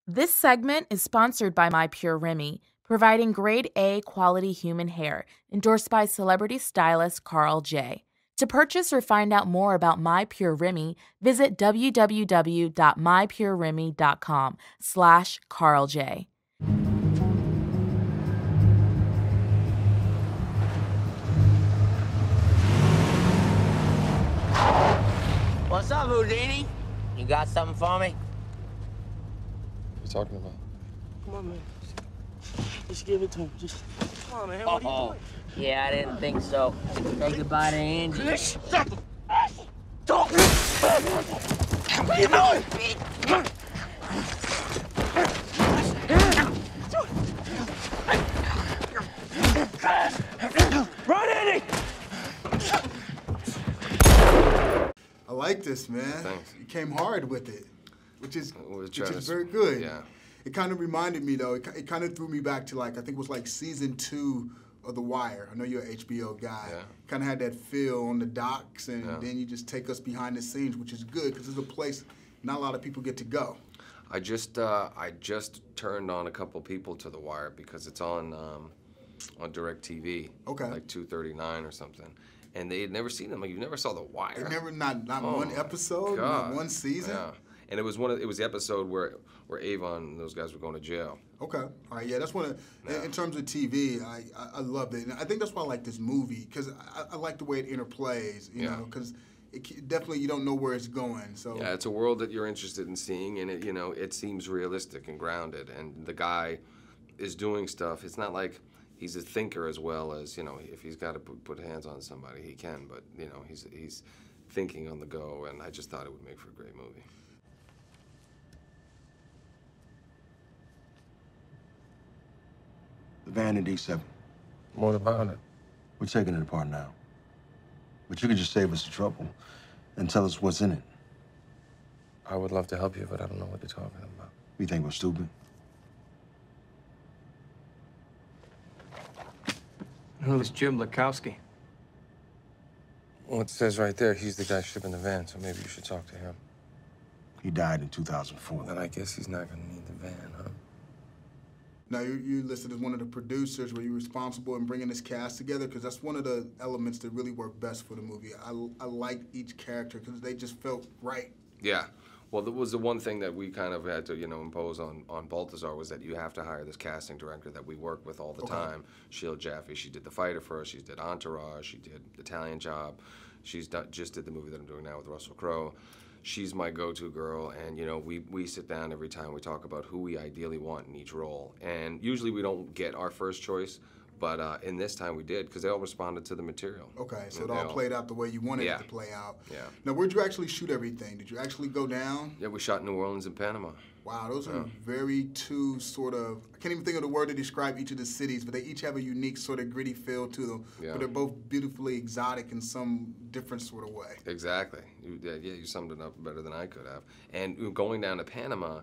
This segment is sponsored by My Pure Remy, providing grade A quality human hair, endorsed by celebrity stylist Carl J. To purchase or find out more about My Pure Remy, visit www.mypureremy.com/Carl J. What's up, Houdini? You got something for me? What are you talking about? Come on, man. Just give it to him. Just come on, man. What are you doing? Yeah, I didn't think so. Say goodbye to Andy. Chris, stop! Don't! What are you doing? Run, Andy! I like this, man. Thanks. You came hard with it, which is very good. good. Yeah. It kind of reminded me, though, it kind of threw me back to, like, I think it was like season 2 of The Wire. I know you're an HBO guy. Yeah. Kind of had that feel on the docks, and then you just take us behind the scenes, which is good, because it's a place not a lot of people get to go. I just turned on a couple people to The Wire because it's on DirecTV. Okay. Like 239 or something. And they had never seen them. Like, you never saw The Wire. They never, not one episode, not one season? Yeah. And it was the episode where Avon and those guys were going to jail. Okay. All right. Yeah, that's one of, in terms of TV, I loved it. And I think that's why I like this movie, because I like the way it interplays, you know, because definitely you don't know where it's going. So yeah, it's a world that you're interested in seeing, and it seems realistic and grounded. And the guy is doing stuff. It's not like he's a thinker as well as, if he's got to put hands on somebody, he can. But, he's thinking on the go, and I just thought it would make for a great movie. The van in D7. What about it? We're taking it apart now. But you could just save us the trouble and tell us what's in it. I would love to help you, but I don't know what you're talking about. You think we're stupid? Who's Jim Lakowski? Well, it says right there, he's the guy shipping the van, so maybe you should talk to him. He died in 2004. Then I guess he's not gonna need the van, huh? Now, you listed as one of the producers. Were you responsible in bringing this cast together? Because that's one of the elements that really work best for the movie. I like each character because they just felt right. Yeah. Well, that was the one thing that we kind of had to, impose on Balthazar, was that you have to hire this casting director that we work with all the time. Sheila Jaffe, she did The Fighter for us, she did Entourage, she did Italian Job, just did the movie that I'm doing now with Russell Crowe. She's my go-to girl, and we sit down every time, we talk about who we ideally want in each role. And usually we don't get our first choice, but in this time we did, because they all responded to the material. Okay, so it all played out the way you wanted it to play out. Yeah. Now, where'd you actually shoot everything? Did you actually go down? Yeah, we shot in New Orleans and Panama. Wow, those are very two sort of, I can't even think of the word to describe each of the cities, but they each have a unique sort of gritty feel to them. Yeah. But they're both beautifully exotic in some different sort of way. Exactly. You summed it up better than I could have. And going down to Panama,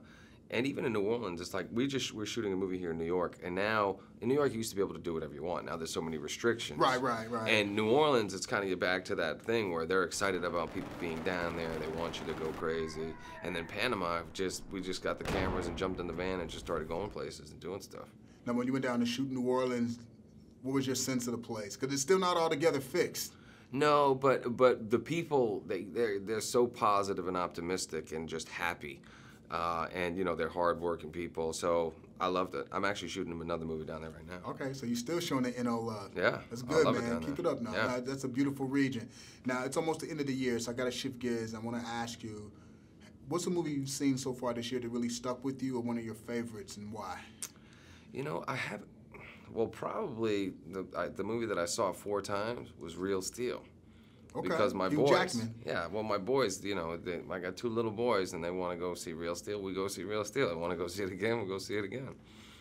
and even in New Orleans, it's like we're shooting a movie here in New York, and now in New York you used to be able to do whatever you want. Now there's so many restrictions. Right. And New Orleans, it's kind of back to that thing where they're excited about people being down there. They want you to go crazy. And then Panama, we just got the cameras and jumped in the van and just started going places and doing stuff. Now, when you went down to shoot New Orleans, what was your sense of the place? Because it's still not altogether fixed. No, but the people, they're so positive and optimistic and just happy. And they're hard-working people, so I loved it. I'm actually shooting another movie down there right now. Okay, so you're still showing the NO love. Yeah, that's good, I love man. It Keep it up now. Yeah. That's a beautiful region. Now, it's almost the end of the year, so I got to shift gears. I want to ask you, what's a movie you've seen so far this year that really stuck with you, or one of your favorites, and why? I haven't. Well, probably the movie that I saw 4 times was Real Steel. Okay. Because my Hugh boys, Jackman. Yeah, well, my boys, I got 2 little boys, and they want to go see Real Steel. We go see Real Steel. They want to go see it again. We go see it again.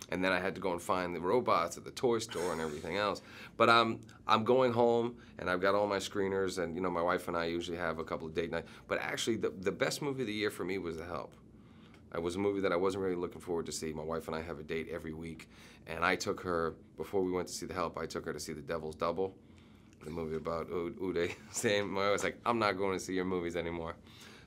And then I had to go and find the robots at the toy store and everything else. But I'm going home, and I've got all my screeners, and my wife and I usually have a couple of date nights. But actually, the best movie of the year for me was The Help. It was a movie that I wasn't really looking forward to see. My wife and I have a date every week, and I took her, before we went to see The Help, I took her to see The Devil's Double. The movie about Uday saying, my wife was like, I'm not going to see your movies anymore.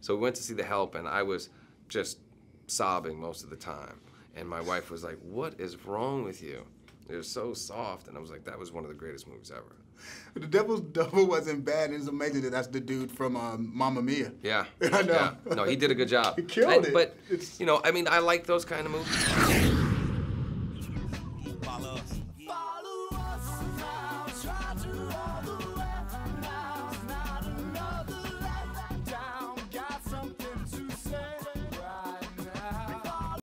So we went to see The Help, and I was just sobbing most of the time. And my wife was like, "What is wrong with you? You're so soft." And I was like, that was one of the greatest movies ever. The Devil's Double wasn't bad, and it's amazing that that's the dude from Mamma Mia. Yeah. I know. Yeah. No, he did a good job. He killed it. But, you know, I mean, I like those kind of movies.